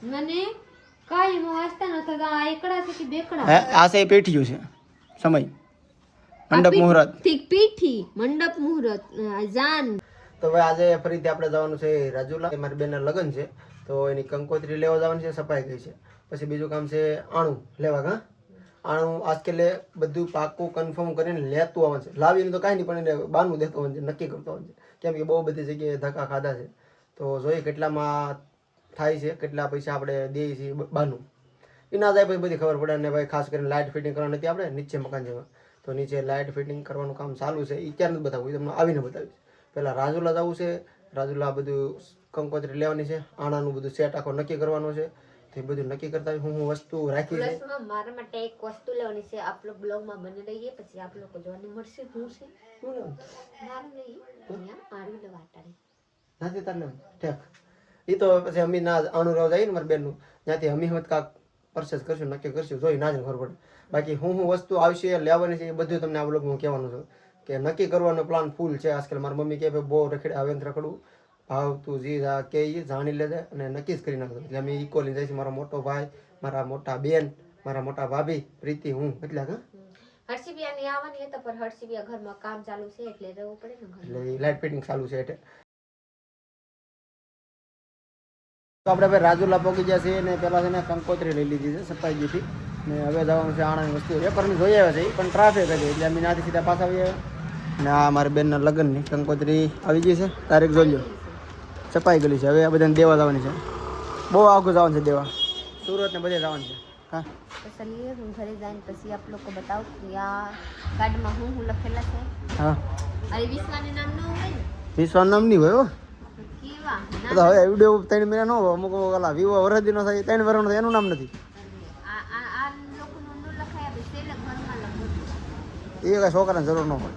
મને કાઈ વાસ્તા ન થતા આ એકડા છે કે બેકડા હે આ સે પેઠિયું છે સમય મંડપ મુહૂર્ત ઠીક પીઠી મંડપ મુહૂર્ત જાન. તો ભાઈ આજે ફરીથી આપણે જવાનું છે રાજુલા. મારી બેનના લગ્ન છે તો એની કંકોત્રી લેવા જવાની છે, સફાઈ ગઈ છે. પછી બીજું કામ છે આણું લેવા. આણું આજકાલે બધું પાકું કન્ફર્મ કરીને લેતું આવવાનું છે. લાવીને તો કાંઈ નહીં પણ એને બાનું દેતો હોય છે, નક્કી કરતો હોય છે. કેમ કે બહુ બધી જગ્યાએ ધક્કા ખાધા છે. તો જોઈએ કેટલામાં થાય છે, કેટલા પૈસા આપણે દઈએ છીએ બાનું. એ ના જાય પછી બધી ખબર પડે. અને ભાઈ ખાસ કરીને લાઇટ ફિટિંગ કરવાની નથી આપણે નીચે મકાન જેવા. તો નીચે લાઇટ ફિટિંગ કરવાનું કામ ચાલુ છે. એ ક્યારે નથી બતાવું, તમને આવીને બતાવીશ. પહેલાં રાજુલા જવું છે. રાજુલા બધું કંકોત્રી લેવાની છે, આણાનું બધું સેટ આખો નક્કી કરવાનું છે. તે બધું નક્કી કરતા હું વસ્તુ રાખી છે. મારા માટે એક વસ્તુ લેવાની છે. આપ લોકો બ્લોગમાં બની રહીએ પછી આપ લોકો જોવાની મળશે. શું છે મારું નહીં અહીંયા આડી લવાટાડી નથી તાર લેવું ઠેક. એ તો પછી અમે ના આણું રહેવા જઈએ ને મારી બેનનું ત્યાંથી અમે હોત કાંક પરચેસ કરશું, નક્કી કરશું, જોઈ ના જ ખબર પડે. બાકી હું વસ્તુ આવશે લેવાની છે એ બધું તમને આ બ્લોગમાં કહેવાનું છું કે નક્કી કરવાનો પ્લાન ફૂલ છે. આજકાલ મારી મમ્મી કહે બહુ રખડે આવે ને રખડવું ભાવ તું જી કે એ જાણી લેજે અને નક્કી જ કરી નાખજો. એટલે અમે ઇક્વલી જાય છે. મારો મોટો ભાઈ, મારા મોટા બેન, મારા મોટા ભાભી, પ્રીતિ, હું એટલે હર્ષિબિયા ની આવવાની હતા પણ હર્ષિબિયા ઘરમાં કામ ચાલુ છે એટલે રહેવું પડે ને. એટલે લાઇટ ફિટિંગ ચાલુ છે એટલે તો આપણે ભાઈ રાજુલા પહોંચી ગયા છીએ ને પહેલાં છે ને કંકોત્રી લઈ લીધી છે સફાઈજીથી ને હવે જવાનું છે આણાની વસ્તુ વેપારની જોઈ આવ્યા છે પણ ટ્રાફિક હતી એટલે અમે ત્યાંથી સીધા પાછા આવીએ. ને આ મારી બેનના લગ્નની કંકોત્રી આવી ગઈ છે, તારીખ જોઈ લો, છપાઈ ગયેલી છે. હવે આ બધાને દેવા જવાની છે, બહુ આખું જવાનું છે દેવા, સુરત ને બધે જવાનું છે. હા તો ચલીએ હું ઘરે જઈને પછી આપ લોકો બતાવું કે આ કાર્ડમાં હું લખેલા છે. હા અરે વિશ્વાની નામ ન હોય ને, વિશ્વાનું નામ નહીં હોય હો. કેવા તો હવે વિડીયો 3 મહિના નો હોય, અમુક ઓલા વિવો વરદી નો થાય 3 વર્ષનો થાય એનું નામ નથી. આ લોકોનું ન લખાય આપે છેલ્લે ઘરમાં લખવું એ કઈ છોકરાને જરૂર ન હોય.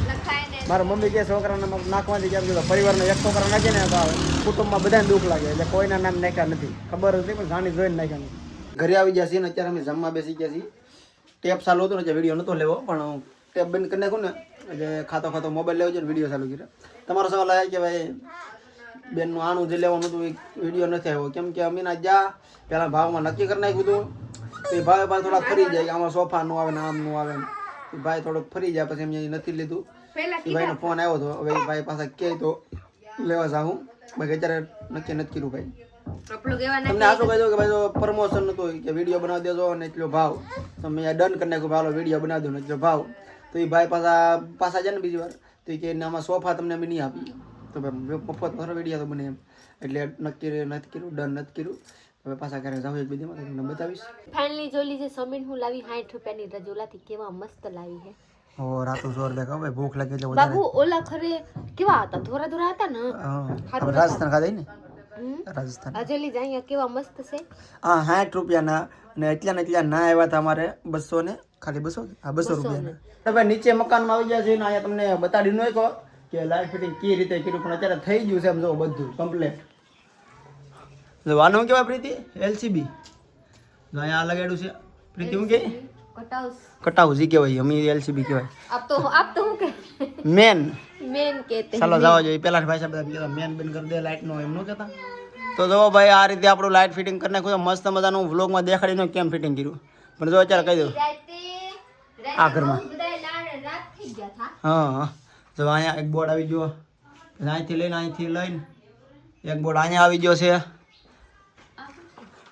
લખાય ને મારા મમ્મી કે છોકરાને નાખવાથી કેમ કીધું પરિવારનો એક છોકરા નાખે ને તો કુટુંબમાં બધાને દુઃખ લાગે એટલે કોઈના નામ નાખ્યા નથી, ખબર હતી પણ જાણી જોઈને નાખ્યા નથી. ઘરે આવી ગયા છીએ ને અત્યારે અમે જમવા બેસી ગયા છીએ. ટેપ ચાલુ હતું ને વિડીયો નહોતો લેવો પણ ટેપ બંધ કરી નાખ્યું ને એટલે ખાતો ખાતો મોબાઈલ લેવો છે ને વિડીયો ચાલુ કર્યો. તમારો સવાલ આવે કે ભાઈ બેનનું આણું જે લેવાનું હતું એ વિડીયો નથી આવ્યો કેમ કે અમે ના જ્યાં પહેલાં ભાવમાં નક્કી કરી નાખ્યું હતું તો એ ભાવે ભાઈ થોડા ફરી જાય કે આમાં સોફા નું આવે ને આમ નું આવે ને એ ભાઈ થોડોક ફરી જાય પછી એમ નથી લીધું. એ ભાઈનો ફોન આવ્યો હતો, હવે ભાઈ પાસે કહે તો લેવા જાઉં બાકી અત્યારે નક્કી નથી કર્યું ભાઈ. તમને આશો કહી દો કે ભાઈ જો પ્રમોશન નતું કે વિડીયો બનાવી દેજો અને એટલો ભાવ તમે ડન કરી નાખ્યો ભાઈ વિડીયો બનાવી દો ને એટલો ભાવ તો એ ભાઈ પાછા જાય ને બીજી વાર તો એ કે આમાં સોફા તમને અમે નહીં આપી તો ભાઈ મફત મારો વિડીયો તો બને એમ એટલે નક્કી નથી કર્યું, ડન નથી કર્યું. હવે પાછા ઘરે જાવ એક બીજીમાં તમને બતાવીશ. ફાઇનલી જોઈ લીજે સમીન હું લાવી 60 રૂપિયાની રજોલાથી કેવા મસ્ત લાવી છે. ઓ રાતો જોર દેખાવ ભાઈ ભૂખ લાગી એટલે બાબુ ઓલા ખરે કેવા હતા, થોરા થોરા હતા ને. હા રાજસ્થાન ખાધા ને રાજસ્થાન અજેલી જ અહીંયા કેવા મસ્ત છે. હા 60 રૂપિયાના અને એટલા ને એટલા ના આવ્યા હતા અમારે 200 ને ખાલી 200 હા 200 રૂપિયાના. ભાઈ નીચે મકાનમાં આવી ગયા છે ને અહીંયા તમને બતાડી ન કહો કે લાઇટ ફિટિંગ કઈ રીતે કર્યું પણ અત્યારે થઈ ગયું છે એમ જો બધું કમ્પ્લીટ. જો આનું કેવાય પ્રીતિ એલસીબી જો અહીંયા લગાડ્યું છે પ્રીતિ હું કે કટાઉસ ઈ કહેવાય, અમે એલસીબી કહેવાય. આપ તો હું કે મેન કહેતે ચાલો જવા જોઈએ. પેલા ભાઈ સાહેબ બધા મેન બેન કરી દે લાઇટ નો એમ ન કહેતા. તો જો ભાઈ આ રીતે આપણું લાઇટ ફિટિંગ કરી નાખ્યું મસ્ત મજાનું વ્લોગમાં દેખાડીને કેમ ફિટિંગ કર્યું પણ જો અત્યારે કહી દઉં આ ઘરમાં હા જો અહીંયા એક બોર્ડ આવી ગયો, અહીંથી લઈને એક બોર્ડ અહીંયા આવી ગયો છે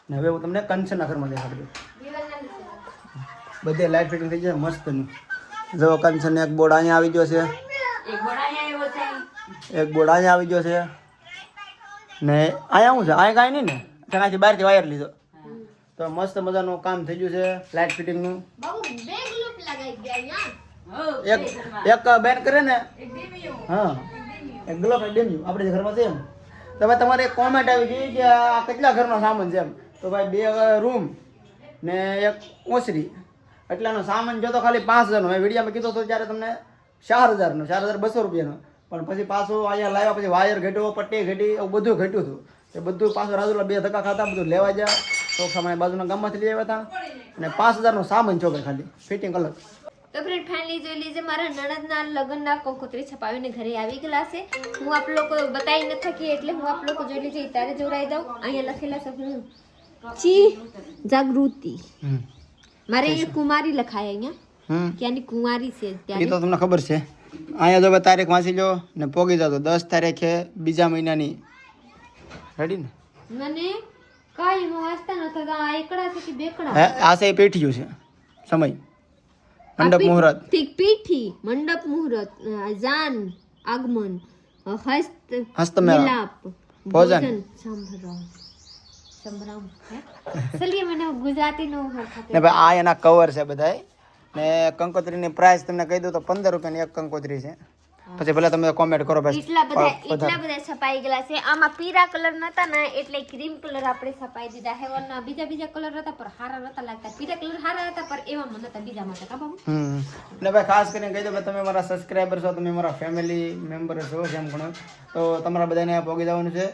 ને હવે હું તમને કંચના ઘરમાં દેખાડી દઉં. બધે લાઇટ ફિટિંગ થઈ જાય મસ્તનું. જો કંચન એક બોર્ડ અહીંયા આવી ગયો છે, એક બોર્ડ અહીંયા આવી ગયો છે ને અહીંયા શું છે અહીંયા કાંઈ નહીં ને ત્યાંથી બહારથી વાયર લીધો તો મસ્ત મજાનું કામ થઈ ગયું છે લાઇટ ફિટિંગનું. એક બેન કરે ને હા એક ગ્લોબ ડેમ્યુ આપણે ઘરમાં છે એમ. તો ભાઈ તમારે એક કોમેન્ટ આવી ગઈ કે આ કેટલા ઘરનો સામાન છે એમ તો ભાઈ 2 રૂમ ને એક ઓસરી એટલાનો સામાન જો તો ખાલી 5000નો. મેં વિડીયોમાં કીધો તો ત્યારે તમને 4000નો 4200 રૂપિયાનો પણ પછી પાછું અહીંયા લાવ્યા પછી વાયર ઘટ્યો, પટ્ટી ઘટી, એવું બધું ઘટ્યું હતું. એ બધું પાછું રાજુલા 2 ધક્કા ખાતા બધું લેવા ગયા તો સામાન બાજુના ગામમાંથી લઈ આવ્યા હતા અને 5000નો સામાન છો ભાઈ ખાલી ફિટિંગ અલગ. તો ફ્રેન્ડ ફાઇનલી જોઈ લીજે મારા નણંદના લગ્નના કંકોત્રી છપાવીને ઘરે આવી ગયેલા છે. હું આપ લોકો બતાવી ન થકી એટલે હું આપ લોકો જોઈ લીજે ત્યારે જોડાઈ દઉં. અહીંયા લખેલા છે હું ચી જાગૃતિ. મારે અહીંયા કુમારી લખાય અહીંયા ક્યાંની કુંવારી છે એ તો તમને ખબર છે. અહીંયા જો તારીખ વાંચી લો ને પોગી જાવ તો 10 તારીખે બીજા મહિનાની રેડી ને મને કાઈ નો વાંચતા નતો તો આ એકડા છે કે બેકડા હે આ છે પેઠિયું છે સમય મંડપ મુહૂર્ત ઠીક પીઠી મંડપ મુહૂર્ત જાન આગમન હસ્તમેળાપ ભોજન સંભરામ ચલિए મને ગુજરાતી નો ને ભાઈ આ એના કવર છે બધાય ને કંકોત્રીની પ્રાઇસ તમને કહી દઉં તો 15 રૂપિયાની એક કંકોત્રી છે. પછી ભલે તમે કોમેન્ટ કરો ભાઈ. એટલા બધા છપાઈ ગયેલા છે. આમાં પીળા કલર નતા ને એટલે ક્રીમ કલર આપણે છપાઈ દીધા હે. વરના બીજા કલર હતા પર હારા નતા લાગતા. પીળા કલર હારા હતા પર એવા મને નતા બીજા માટે કા બાબુ. ને ભાઈ ખાસ કરીને કહી દો કે તમે મારા સબસ્ક્રાઇબર છો, તમે મારા ફેમિલી મેમ્બર છો જેમ ઘણો, તો તમારા બધાને પોગી જવાનું છે.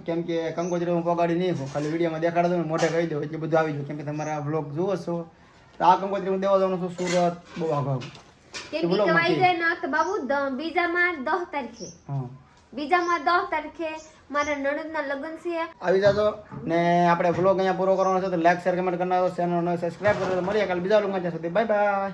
કેમ કે કંકોત્રી હું પોગાડી નહીં હું ખાલી વિડીયોમાં દેખાડ દઉં, મોઢે કહી દઉં એટલે બધું આવી જાય. કેમ કે તમારા વ્લોગ જુઓ છો તો આ કંકોત્રી હું દેવા જવાનું છું સુરત બહુ આગળ. કેમ કે કવાઈ જાય ના તો બાબુ બીજામાં 10 તારીખે બીજામાં 10 તારીખે મારા નણંદના લગ્ન છે. આવી જાજો ને આપણે વ્લોગ અહીંયા પૂરો કરવાનો છે તો લાઈક શેર કમેન્ટ કરનારો, ચેનલ ને સબસ્ક્રાઇબ કરો. મળીએ કાલે બીજા વ્લોગમાં. ત્યાં સુધી બાય બાય.